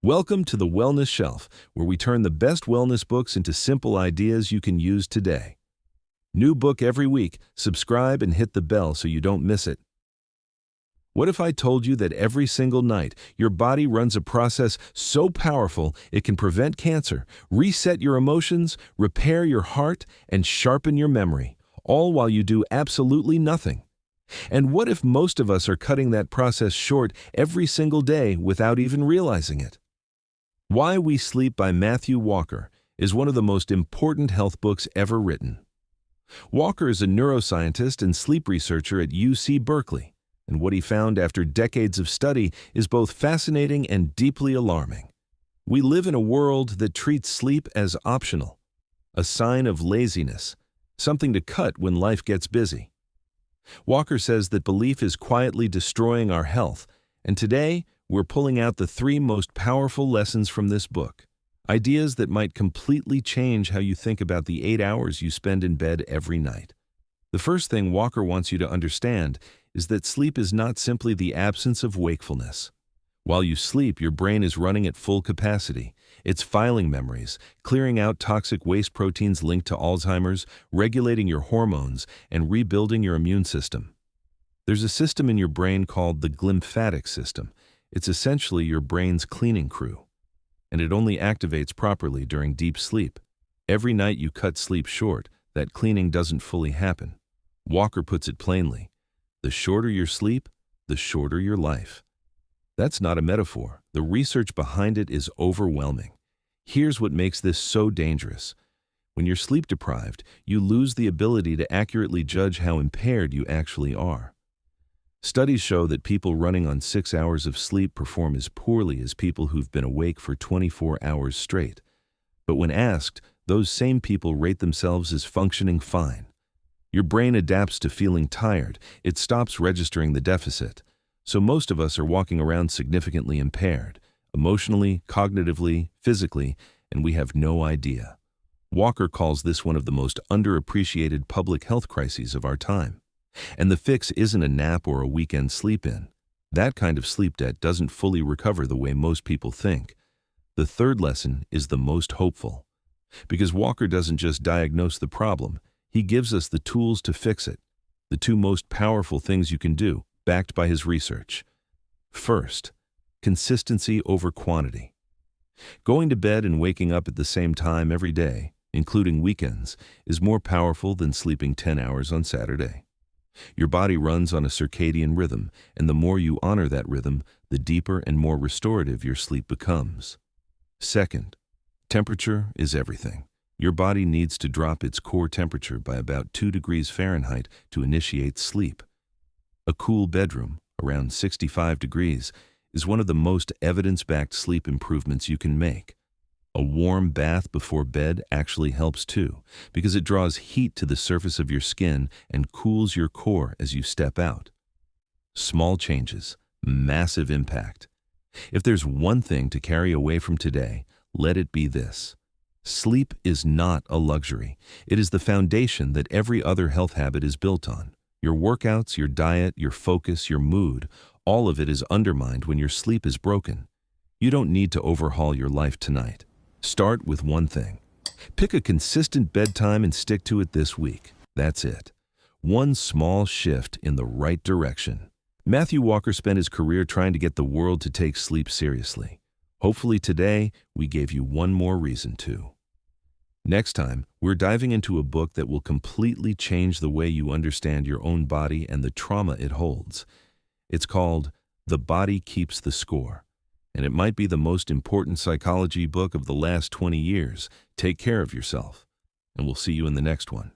Welcome to the Wellness Shelf, where we turn the best wellness books into simple ideas you can use today. New book every week. Subscribe and hit the bell so you don't miss it. What if I told you that every single night your body runs a process so powerful it can prevent cancer, reset your emotions, repair your heart, and sharpen your memory, all while you do absolutely nothing? And what if most of us are cutting that process short every single day without even realizing it? Why We Sleep by Matthew Walker is one of the most important health books ever written. Walker is a neuroscientist and sleep researcher at UC Berkeley, and what he found after decades of study is both fascinating and deeply alarming. We live in a world that treats sleep as optional, a sign of laziness, something to cut when life gets busy. Walker says that belief is quietly destroying our health, and today we're pulling out the 3 most powerful lessons from this book, ideas that might completely change how you think about the 8 hours you spend in bed every night. The first thing Walker wants you to understand is that sleep is not simply the absence of wakefulness. While you sleep, your brain is running at full capacity. It's filing memories, clearing out toxic waste proteins linked to Alzheimer's, regulating your hormones, and rebuilding your immune system. There's a system in your brain called the glymphatic system. It's essentially your brain's cleaning crew, and it only activates properly during deep sleep. Every night you cut sleep short, that cleaning doesn't fully happen. Walker puts it plainly: the shorter your sleep, the shorter your life. That's not a metaphor. The research behind it is overwhelming. Here's what makes this so dangerous. When you're sleep deprived, you lose the ability to accurately judge how impaired you actually are. Studies show that people running on 6 hours of sleep perform as poorly as people who've been awake for 24 hours straight. But when asked, those same people rate themselves as functioning fine. Your brain adapts to feeling tired. It stops registering the deficit. So most of us are walking around significantly impaired, emotionally, cognitively, physically, and we have no idea. Walker calls this one of the most underappreciated public health crises of our time. And the fix isn't a nap or a weekend sleep-in. That kind of sleep debt doesn't fully recover the way most people think. The third lesson is the most hopeful. Because Walker doesn't just diagnose the problem, he gives us the tools to fix it. The 2 most powerful things you can do, backed by his research. First, consistency over quantity. Going to bed and waking up at the same time every day, including weekends, is more powerful than sleeping 10 hours on Saturday. Your body runs on a circadian rhythm, and the more you honor that rhythm, the deeper and more restorative your sleep becomes. Second, temperature is everything. Your body needs to drop its core temperature by about 2 degrees Fahrenheit to initiate sleep. A cool bedroom, around 65 degrees, is one of the most evidence-backed sleep improvements you can make. A warm bath before bed actually helps too, because it draws heat to the surface of your skin and cools your core as you step out. Small changes, massive impact. If there's one thing to carry away from today, let it be this: sleep is not a luxury. It is the foundation that every other health habit is built on. Your workouts, your diet, your focus, your mood, all of it is undermined when your sleep is broken. You don't need to overhaul your life tonight. Start with one thing. Pick a consistent bedtime and stick to it this week. That's it. One small shift in the right direction. Matthew Walker spent his career trying to get the world to take sleep seriously. Hopefully today, we gave you one more reason to. Next time, we're diving into a book that will completely change the way you understand your own body and the trauma it holds. It's called The Body Keeps the Score, and it might be the most important psychology book of the last 20 years. Take care of yourself, and we'll see you in the next one.